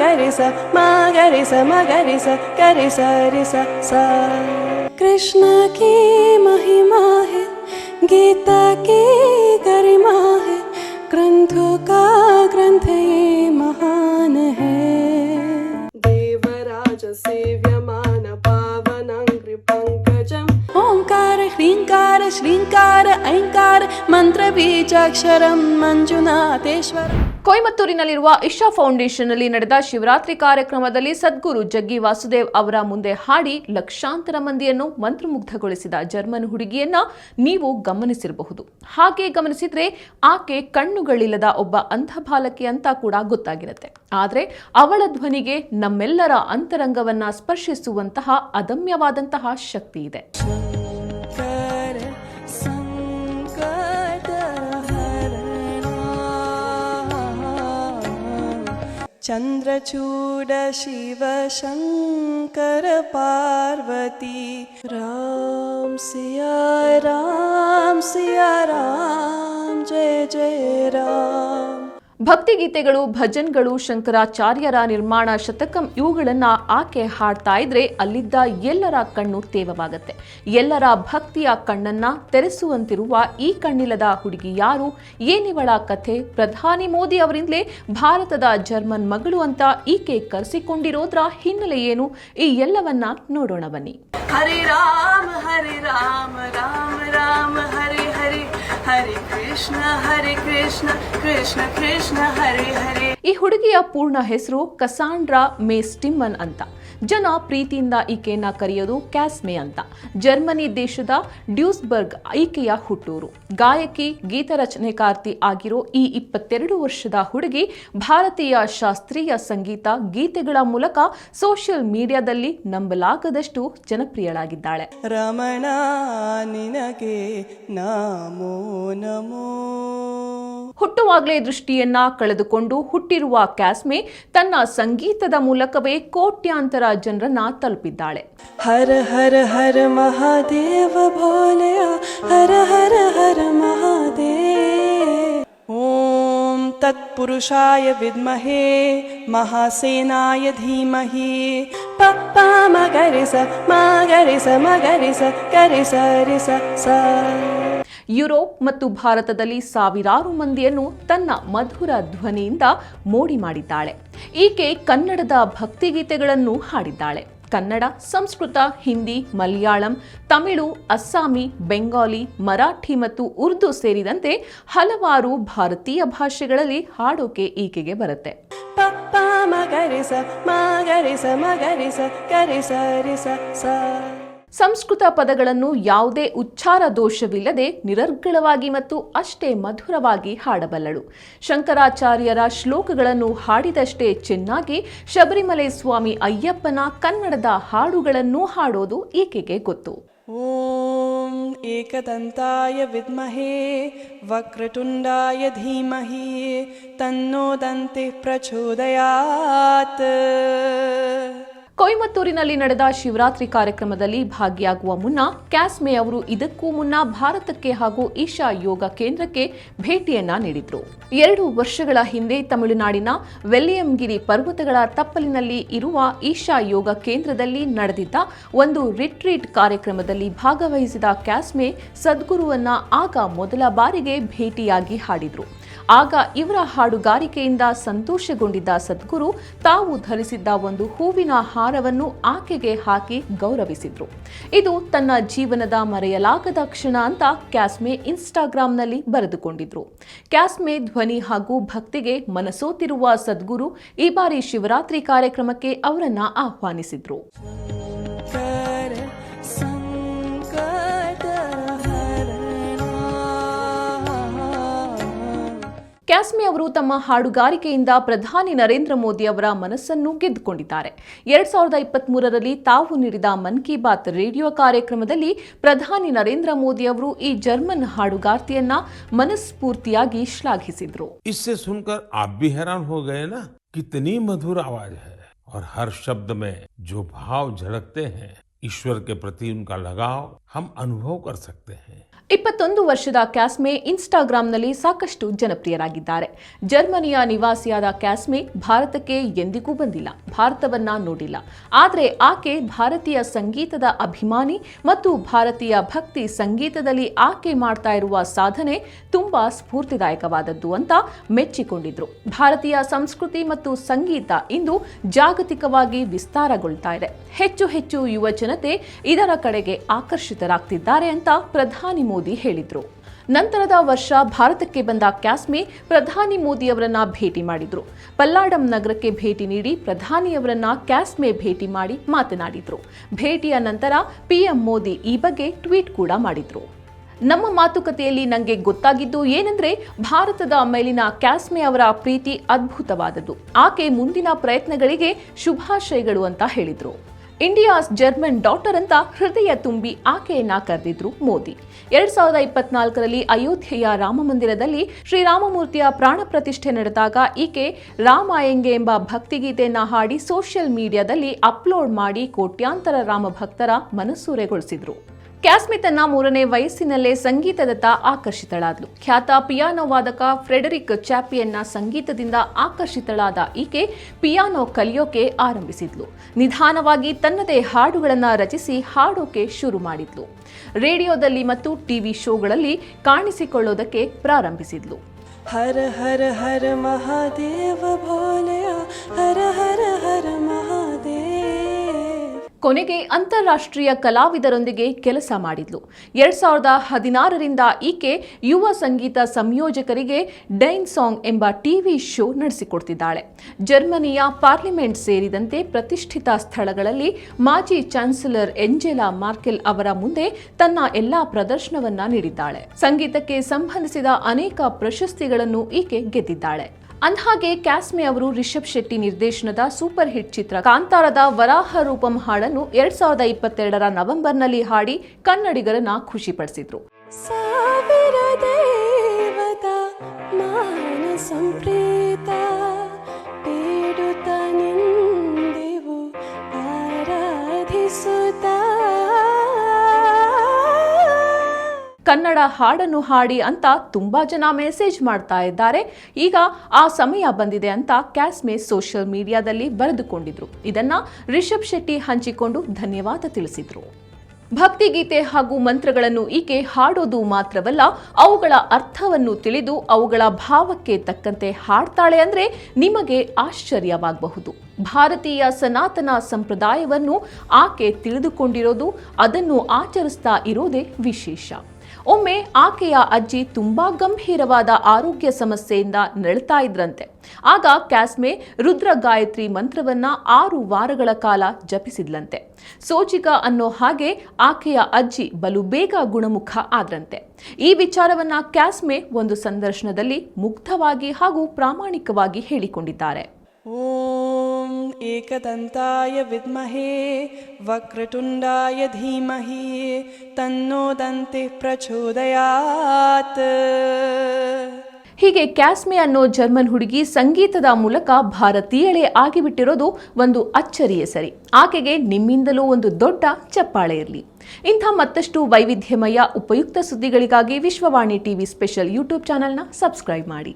गरि स मा गरि स म गरि स गरि स रि स सा। कृष्ण की महिमा है, गीता की गरिमा है, ग्रंथों का ग्रंथ ये महान है। देवराज सेव्यमान पावनांग्रि पंकजम् ओंकार ह्रींकार श्रींकार ऐंकार मंत्र बीजाक्षरं ಮಂಜುನಾಥೇಶ್ವರ। ಕೊಯಮತ್ತೂರಿನಲ್ಲಿರುವ ಇಶಾ ಫೌಂಡೇಶನ್ನಲ್ಲಿ ನಡೆದ ಶಿವರಾತ್ರಿ ಕಾರ್ಯಕ್ರಮದಲ್ಲಿ ಸದ್ಗುರು ಜಗ್ಗಿ ವಾಸುದೇವ್ ಅವರ ಮುಂದೆ ಹಾಡಿ ಲಕ್ಷಾಂತರ ಮಂದಿಯನ್ನು ಮಂತ್ರಮುಗ್ಧಗೊಳಿಸಿದ ಜರ್ಮನ್ ಹುಡುಗಿಯನ್ನ ನೀವು ಗಮನಿಸಿರಬಹುದು. ಹಾಗೆ ಗಮನಿಸಿದ್ರೆ ಆಕೆ ಕಣ್ಣುಗಳಿಲ್ಲದ ಒಬ್ಬ ಅಂಧ ಬಾಲಕಿ ಅಂತ ಕೂಡ ಗೊತ್ತಾಗಿರುತ್ತೆ. ಆದರೆ ಅವಳ ಧ್ವನಿಗೆ ನಮ್ಮೆಲ್ಲರ ಅಂತರಂಗವನ್ನ ಸ್ಪರ್ಶಿಸುವಂತಹ ಅದಮ್ಯವಾದಂತಹ ಶಕ್ತಿ ಇದೆ. चंद्रचूड शिव शंकर पार्वती राम सिया राम जय जय राम। ಭಕ್ತಿಗೀತೆಗಳು, ಭಜನ್ಗಳು, ಶಂಕರಾಚಾರ್ಯರ ನಿರ್ಮಾಣ ಶತಕಂ ಇವುಗಳನ್ನ ಆಕೆ ಹಾಡ್ತಾ ಇದ್ರೆ ಅಲ್ಲಿದ್ದ ಎಲ್ಲರ ಕಣ್ಣು ತೇವವಾಗತ್ತೆ. ಎಲ್ಲರ ಭಕ್ತಿಯ ಕಣ್ಣನ್ನ ತೆರೆಸುವಂತಿರುವ ಈ ಕಣ್ಣಿಲ್ಲದ ಹುಡುಗಿ ಯಾರು, ಏನಿವಳ ಕಥೆ, ಪ್ರಧಾನಿ ಮೋದಿ ಅವರಿಂದಲೇ ಭಾರತದ ಜರ್ಮನ್ ಮಗಳು ಅಂತ ಈಕೆ ಕರೆಸಿಕೊಂಡಿರೋದ್ರ ಹಿನ್ನೆಲೆ ಏನು, ಈ ಎಲ್ಲವನ್ನ ನೋಡೋಣ ಬನ್ನಿ. ಹರಿ ರಾಮ ರಾಮ ರಾಮ ಹರಿ ಹರಿ, ಹರಿ ಕೃಷ್ಣ ಕೃಷ್ಣ ಕೃಷ್ಣ ಹರಿ ಹರಿ. ಈ ಹುಡುಗಿಯ ಪೂರ್ಣ ಹೆಸರು ಕಸಾಂಡ್ರಾ ಮೇ ಸ್ಟಿಮ್ಮನ್ ಅಂತ. ಜನ ಪ್ರೀತಿಯಿಂದ ಈಕೆಯನ್ನ ಕರೆಯೋದು ಕ್ಯಾಸ್ಮೆ ಅಂತ. ಜರ್ಮನಿ ದೇಶದ ಡ್ಯೂಸ್ಬರ್ಗ್ ಈಕೆಯ ಹುಟ್ಟೂರು. ಗಾಯಕಿ, ಗೀತರಚನೆಕಾರ್ತಿ ಆಗಿರೋ ಈ 22 ವರ್ಷದ ಹುಡುಗಿ ಭಾರತೀಯ ಶಾಸ್ತ್ರೀಯ ಸಂಗೀತ ಗೀತೆಗಳ ಮೂಲಕ ಸೋಷಿಯಲ್ ಮೀಡಿಯಾದಲ್ಲಿ ನಂಬಲಾಗದಷ್ಟು ಜನಪ್ರಿಯಳಾಗಿದ್ದಾಳೆ. ರಮಣ ನಿನಗೆ ನಮೋ ನಮೋ. ಹುಟ್ಟುವಾಗಲೇ ದೃಷ್ಟಿಯನ್ನ ಕಳೆದುಕೊಂಡು ಹುಟ್ಟಿರುವ ಕ್ಯಾಸ್ಮೆ ತನ್ನ ಸಂಗೀತದ ಮೂಲಕವೇ ಕೋಟ್ಯಾಂತರ ಜನರನ್ನ ತಲುಪಿದ್ದಾಳೆ. ಹರ ಹರ ಹರ ಮಹಾದೇವ ಭೋಲೆಯ, ಹರ ಹರ ಹರ ಮಹಾದೇವ. ಓಂ ತತ್ಪುರುಷಾಯ ವಿದ್ಮಹೇ ಮಹಾಸೇನಾಯ ಧೀಮಹಿ ಪಪ್ಪ ಮಗರಿ ಸ ಮಗರಿ ಸ ಮಗರಿ ಸ ಗರಿ ಸ ರಿ ಸ ಸ. ಯುರೋಪ್ ಮತ್ತು ಭಾರತದಲ್ಲಿ ಸಾವಿರಾರು ಮಂದಿಯನ್ನು ತನ್ನ ಮಧುರ ಧ್ವನಿಯಿಂದ ಮೋಡಿ ಮಾಡಿದ್ದಾಳೆ. ಈಕೆ ಕನ್ನಡದ ಭಕ್ತಿಗೀತೆಗಳನ್ನು ಹಾಡಿದ್ದಾಳೆ. ಕನ್ನಡ, ಸಂಸ್ಕೃತ, ಹಿಂದಿ, ಮಲಯಾಳಂ, ತಮಿಳು, ಅಸ್ಸಾಮಿ, ಬೆಂಗಾಲಿ, ಮರಾಠಿ ಮತ್ತು ಉರ್ದು ಸೇರಿದಂತೆ ಹಲವಾರು ಭಾರತೀಯ ಭಾಷೆಗಳಲ್ಲಿ ಹಾಡೋಕೆ ಈಕೆಗೆ ಬರುತ್ತೆ. ಪಪ್ಪ ಮಗರಿ ಸ ಮಗರಿ ಸ ಮಗರಿ ಸ ಗರಿ ಸ ರಿ ಸ ಸ. ಸಂಸ್ಕೃತ ಪದಗಳನ್ನು ಯಾವುದೇ ಉಚ್ಚಾರ ದೋಷವಿಲ್ಲದೆ ನಿರರ್ಗಳವಾಗಿ ಮತ್ತು ಅಷ್ಟೇ ಮಧುರವಾಗಿ ಹಾಡಬಲ್ಲಳು. ಶಂಕರಾಚಾರ್ಯರ ಶ್ಲೋಕಗಳನ್ನು ಹಾಡಿದಷ್ಟೇ ಚೆನ್ನಾಗಿ ಶಬರಿಮಲೆ ಸ್ವಾಮಿ ಅಯ್ಯಪ್ಪನ ಕನ್ನಡದ ಹಾಡುಗಳನ್ನು ಹಾಡೋದು ಈಕೆಗೆ ಗೊತ್ತು. ಓಂ ಏಕದಂತಾಯ ವಿದ್ಮಹೇ ವಕ್ರತುಂಡಾಯ ಧೀಮಹಿ ತನ್ನೋ ದಂತೆ ಪ್ರಚೋದಯಾತ್. ಕೊಯಮತ್ತೂರಿನಲ್ಲಿ ನಡೆದ ಶಿವರಾತ್ರಿ ಕಾರ್ಯಕ್ರಮದಲ್ಲಿ ಭಾಗಿಯಾಗುವ ಮುನ್ನ ಕ್ಯಾಸ್ಮೆ ಅವರು ಇದಕ್ಕೂ ಮುನ್ನ ಭಾರತಕ್ಕೆ ಹಾಗೂ ಈಶಾ ಯೋಗ ಕೇಂದ್ರಕ್ಕೆ ಭೇಟಿಯನ್ನ ನೀಡಿದ್ರು. 2 ವರ್ಷಗಳ ಹಿಂದೆ ತಮಿಳುನಾಡಿನ ವೆಲ್ಲಿಯಂಗಿರಿ ಪರ್ವತಗಳ ತಪ್ಪಲಿನಲ್ಲಿ ಇರುವ ಈಶಾ ಯೋಗ ಕೇಂದ್ರದಲ್ಲಿ ನಡೆದಿದ್ದ ಒಂದು ರಿಟ್ರೀಟ್ ಕಾರ್ಯಕ್ರಮದಲ್ಲಿ ಭಾಗವಹಿಸಿದ ಕ್ಯಾಸ್ಮೆ ಸದ್ಗುರುವನ್ನ ಆಗ ಮೊದಲ ಬಾರಿಗೆ ಭೇಟಿಯಾಗಿ ಹಾಡಿದ್ರು. ಆಗ ಇವರ ಹಾಡುಗಾರಿಕೆಯಿಂದ ಸಂತೋಷಗೊಂಡಿದ್ದ ಸದ್ಗುರು ತಾವು ಧರಿಸಿದ್ದ ಒಂದು ಹೂವಿನ ಹಾರವನ್ನು ಆಕೆಗೆ ಹಾಕಿ ಗೌರವಿಸಿದ್ರು. ಇದು ತನ್ನ ಜೀವನದ ಮರೆಯಲಾಗದ ಕ್ಷಣ ಅಂತ ಕ್ಯಾಸ್ಮೆ ಇನ್ಸ್ಟಾಗ್ರಾಂನಲ್ಲಿ ಬರೆದುಕೊಂಡಿದ್ರು. ಕ್ಯಾಸ್ಮೆ ಧ್ವನಿ ಹಾಗೂ ಭಕ್ತಿಗೆ ಮನಸೋತಿರುವ ಸದ್ಗುರು ಈ ಬಾರಿ ಶಿವರಾತ್ರಿ ಕಾರ್ಯಕ್ರಮಕ್ಕೆ ಅವರನ್ನ ಆಹ್ವಾನಿಸಿದ್ರು. ಕ್ಯಾಸ್ಮೆ ಅವರು ತಮ್ಮ ಹಾಡುಗಾರಿಕೆಯಿಂದ ಪ್ರಧಾನಿ ನರೇಂದ್ರ ಮೋದಿ ಅವರ ಮನಸ್ಸನ್ನು ಗೆದ್ದುಕೊಂಡಿದ್ದಾರೆ. 2023ರಲ್ಲಿ ತಾವು ನೀಡಿದ ಮನ್ ಕಿ ಬಾತ್ ರೇಡಿಯೋ ಕಾರ್ಯಕ್ರಮದಲ್ಲಿ ಪ್ರಧಾನಿ ನರೇಂದ್ರ ಮೋದಿ ಅವರು ಈ ಜರ್ಮನ್ ಹಾಡುಗಾರ್ತಿಯನ್ನ ಮನಸ್ಫೂರ್ತಿಯಾಗಿ ಶ್ಲಾಘಿಸಿದ್ರು. इससे सुनकर आप भी हैरान हो गए ना, कितनी मधुर आवाज है और हर शब्द में जो भाव झलकते हैं, ईश्वर के प्रति उनका लगाव हम अनुभव कर सकते हैं. 21 ವರ್ಷದ ಕ್ಯಾಸ್ಮೆ ಇನ್ಸ್ಟಾಗ್ರಾಂನಲ್ಲಿ ಸಾಕಷ್ಟು ಜನಪ್ರಿಯರಾಗಿದ್ದಾರೆ. ಜರ್ಮನಿಯ ನಿವಾಸಿಯಾದ ಕ್ಯಾಸ್ಮೆ ಭಾರತಕ್ಕೆ ಎಂದಿಗೂ ಬಂದಿಲ್ಲ, ಭಾರತವನ್ನ ನೋಡಿಲ್ಲ. ಆದರೆ ಆಕೆ ಭಾರತೀಯ ಸಂಗೀತದ ಅಭಿಮಾನಿ ಮತ್ತು ಭಾರತೀಯ ಭಕ್ತಿ ಸಂಗೀತದಲ್ಲಿ ಆಕೆ ಮಾಡ್ತಾ ಇರುವ ಸಾಧನೆ ತುಂಬಾ ಸ್ಫೂರ್ತಿದಾಯಕವಾದದ್ದು ಅಂತ ಮೆಚ್ಚಿಕೊಂಡಿದ್ರು. ಭಾರತೀಯ ಸಂಸ್ಕೃತಿ ಮತ್ತು ಸಂಗೀತ ಇಂದು ಜಾಗತಿಕವಾಗಿ ವಿಸ್ತಾರಗೊಳ್ತಾ ಇದೆ. ಹೆಚ್ಚು ಹೆಚ್ಚು ಯುವ ಜನತೆ ಇದರ ಕಡೆಗೆ ಆಕರ್ಷಿತರಾಗ್ತಿದ್ದಾರೆ ಅಂತ ಪ್ರಧಾನಿ ಮೋದಿ ಹೇಳಿದ್ರು. ನಂತರದ ವರ್ಷ ಭಾರತಕ್ಕೆ ಬಂದ ಕ್ಯಾಸ್ಮೆ ಪ್ರಧಾನಿ ಮೋದಿಯವರನ್ನ ಭೇಟಿ ಮಾಡಿದ್ರು. ಪಲ್ಲಾಡಂ ನಗರಕ್ಕೆ ಭೇಟಿ ನೀಡಿ ಪ್ರಧಾನಿಯವರನ್ನ ಕ್ಯಾಸ್ಮೆ ಭೇಟಿ ಮಾಡಿ ಮಾತನಾಡಿದ್ರು. ಭೇಟಿಯ ನಂತರ ಪಿಎಂ ಮೋದಿ ಈ ಬಗ್ಗೆ ಟ್ವೀಟ್ ಕೂಡ ಮಾಡಿದ್ರು. ನಮ್ಮ ಮಾತುಕತೆಯಲ್ಲಿ ನನಗೆ ಗೊತ್ತಾಗಿದ್ದು ಏನಂದ್ರೆ ಭಾರತದ ಮೇಲಿನ ಕ್ಯಾಸ್ಮೆ ಅವರ ಪ್ರೀತಿ ಅದ್ಭುತವಾದದ್ದು. ಆಕೆ ಮುಂದಿನ ಪ್ರಯತ್ನಗಳಿಗೆ ಶುಭಾಶಯಗಳು ಅಂತ ಹೇಳಿದ್ರು. ಇಂಡಿಯಾಸ್ ಜರ್ಮನ್ ಡಾಟರ್ ಅಂತ ಹೃದಯ ತುಂಬಿ ಆಕೆಯನ್ನ ಕರೆದಿದ್ರು ಮೋದಿ. 2024ರಲ್ಲಿ ಅಯೋಧ್ಯೆಯ ರಾಮ ಮಂದಿರದಲ್ಲಿ ಶ್ರೀರಾಮಮೂರ್ತಿಯ ಪ್ರಾಣ ಪ್ರತಿಷ್ಠೆ ನಡೆದಾಗ ಈಕೆ ರಾಮಾಯಂಗೆ ಎಂಬ ಭಕ್ತಿಗೀತೆಯನ್ನ ಹಾಡಿ ಸೋಷಿಯಲ್ ಮೀಡಿಯಾದಲ್ಲಿ ಅಪ್ಲೋಡ್ ಮಾಡಿ ಕೋಟ್ಯಾಂತರ ರಾಮ ಭಕ್ತರ ಮನಸೂರೆಗೊಳಿಸಿದ್ರು. ಕ್ಯಾಸ್ಮೆ ತನ್ನ 3ನೇ ವಯಸ್ಸಿನಲ್ಲೇ ಸಂಗೀತದತ್ತ ಆಕರ್ಷಿತಳಾದ್ಲು. ಖ್ಯಾತ ಪಿಯಾನೋ ವಾದಕ ಫ್ರೆಡರಿಕ್ ಚಾಪಿಯನ್ನ ಸಂಗೀತದಿಂದ ಆಕರ್ಷಿತಳಾದ ಈಕೆ ಪಿಯಾನೋ ಕಲಿಯೋಕೆ ಆರಂಭಿಸಿದ್ಲು. ನಿಧಾನವಾಗಿ ತನ್ನದೇ ಹಾಡುಗಳನ್ನ ರಚಿಸಿ ಹಾಡೋಕೆ ಶುರು ಮಾಡಿದ್ಲು. ರೇಡಿಯೋದಲ್ಲಿ ಮತ್ತು ಟಿವಿ ಶೋಗಳಲ್ಲಿ ಕಾಣಿಸಿಕೊಳ್ಳೋದಕ್ಕೆ ಪ್ರಾರಂಭಿಸಿದ್ಲು. ಹರ ಹರ ಹರ ಮಹಾದೇವ ಭೋಲೆಯ ಹರ ಹರ ಹರ ಮಹಾದೇವ. ಕೊನೆಗೆ ಅಂತಾರಾಷ್ಟ್ರೀಯ ಕಲಾವಿದರೊಂದಿಗೆ ಕೆಲಸ ಮಾಡಿದ್ಲು. 2016ರಿಂದ ಈಕೆ ಯುವ ಸಂಗೀತ ಸಂಯೋಜಕರಿಗೆ ಡೈನ್ ಸಾಂಗ್ ಎಂಬ ಟಿವಿ ಶೋ ನಡೆಸಿಕೊಡ್ತಿದ್ದಾಳೆ. ಜರ್ಮನಿಯ ಪಾರ್ಲಿಮೆಂಟ್ ಸೇರಿದಂತೆ ಪ್ರತಿಷ್ಠಿತ ಸ್ಥಳಗಳಲ್ಲಿ ಮಾಜಿ ಚಾನ್ಸಲರ್ ಎಂಜೆಲಾ ಮಾರ್ಕೆಲ್ ಅವರ ಮುಂದೆ ತನ್ನ ಎಲ್ಲಾ ಪ್ರದರ್ಶನವನ್ನ ನೀಡಿದ್ದಾಳೆ. ಸಂಗೀತಕ್ಕೆ ಸಂಬಂಧಿಸಿದ ಅನೇಕ ಪ್ರಶಸ್ತಿಗಳನ್ನು ಈಕೆ ಗೆದ್ದಿದ್ದಾಳೆ. ಅಂದಹಾಗೆ ಕ್ಯಾಸ್ಮೆ ಅವರು ರಿಷಬ್ ಶೆಟ್ಟಿ ನಿರ್ದೇಶನದ ಸೂಪರ್ ಹಿಟ್ ಚಿತ್ರ ಕಾಂತಾರದ ವರಾಹ ರೂಪಂ ಹಾಡನ್ನು 2022ರ ನವೆಂಬರ್ನಲ್ಲಿ ಹಾಡಿ ಕನ್ನಡಿಗರನ್ನ ಖುಷಿಪಡಿಸಿದ್ರು. ಸಾವಿರ ದೇವತಾ ಮಾನ ಸಂಪ್ರೀತ ಪೀಡುತ್ತ ನಿಂದೆವು ಆರಾಧಿಸುತ್ತ. ಕನ್ನಡ ಹಾಡನ್ನು ಹಾಡಿ ಅಂತ ತುಂಬಾ ಜನ ಮೆಸೇಜ್ ಮಾಡ್ತಾ ಇದ್ದಾರೆ. ಈಗ ಆ ಸಮಯ ಬಂದಿದೆ ಅಂತ ಕ್ಯಾಸ್ಮೆ ಸೋಷಿಯಲ್ ಮೀಡಿಯಾದಲ್ಲಿ ಬರೆದುಕೊಂಡಿದ್ರು. ಇದನ್ನ ರಿಷಬ್ ಶೆಟ್ಟಿ ಹಂಚಿಕೊಂಡು ಧನ್ಯವಾದ ತಿಳಿಸಿದ್ರು. ಭಕ್ತಿಗೀತೆ ಹಾಗೂ ಮಂತ್ರಗಳನ್ನು ಈಕೆ ಹಾಡೋದು ಮಾತ್ರವಲ್ಲ, ಅವುಗಳ ಅರ್ಥವನ್ನು ತಿಳಿದು ಅವುಗಳ ಭಾವಕ್ಕೆ ತಕ್ಕಂತೆ ಹಾಡ್ತಾಳೆ ಅಂದ್ರೆ ನಿಮಗೆ ಆಶ್ಚರ್ಯವಾಗಬಹುದು. ಭಾರತೀಯ ಸನಾತನ ಸಂಪ್ರದಾಯವನ್ನು ಆಕೆ ತಿಳಿದುಕೊಂಡಿರೋದು, ಅದನ್ನು ಆಚರಿಸ್ತಾ ಇರೋದೇ ವಿಶೇಷ. ಒಮ್ಮೆ ಆಕೆಯ ಅಜ್ಜಿ ತುಂಬಾ ಗಂಭೀರವಾದ ಆರೋಗ್ಯ ಸಮಸ್ಯೆಯಿಂದ ನರಳ್ತಾ ಇದ್ರಂತೆ. ಆಗ ಕ್ಯಾಸ್ಮೆ ರುದ್ರ ಗಾಯತ್ರಿ ಮಂತ್ರವನ್ನ 6 ವಾರಗಳ ಕಾಲ ಜಪಿಸಿದ್ಲಂತೆ. ಸೋಜಿಗ ಅನ್ನೋ ಹಾಗೆ ಆಕೆಯ ಅಜ್ಜಿ ಬಲು ಬೇಗ ಗುಣಮುಖ ಆದ್ರಂತೆ. ಈ ವಿಚಾರವನ್ನ ಕ್ಯಾಸ್ಮೆ ಒಂದು ಸಂದರ್ಶನದಲ್ಲಿ ಮುಗ್ಧವಾಗಿ ಹಾಗೂ ಪ್ರಾಮಾಣಿಕವಾಗಿ ಹೇಳಿಕೊಂಡಿದ್ದಾರೆ. ಓಂ ಏಕದಂತಾಯ ವಿದ್ಮಹೇ ವಕ್ರತುಂಡಾಯ ಧೀಮಹಿ ತನ್ನೋ ದಂತೆ ಪ್ರಚೋದಯಾತ್. ಹೀಗೆ ಕ್ಯಾಸ್ಮೆ ಅನ್ನೋ ಜರ್ಮನ್ ಹುಡುಗಿ ಸಂಗೀತದ ಮೂಲಕ ಭಾರತೀಯಳೇ ಆಗಿಬಿಟ್ಟಿರೋದು ಒಂದು ಅಚ್ಚರಿಯೇ ಸರಿ. ಆಕೆಗೆ ನಿಮ್ಮಿಂದಲೂ ಒಂದು ದೊಡ್ಡ ಚಪ್ಪಾಳೆ ಇರಲಿ. ಇಂಥ ಮತ್ತಷ್ಟು ವೈವಿಧ್ಯಮಯ ಉಪಯುಕ್ತ ಸುದ್ದಿಗಳಿಗಾಗಿ ವಿಶ್ವವಾಣಿ ಟಿವಿ ಸ್ಪೆಷಲ್ ಯೂಟ್ಯೂಬ್ ಚಾನೆಲ್ನ ಸಬ್ಸ್ಕ್ರೈಬ್ ಮಾಡಿ.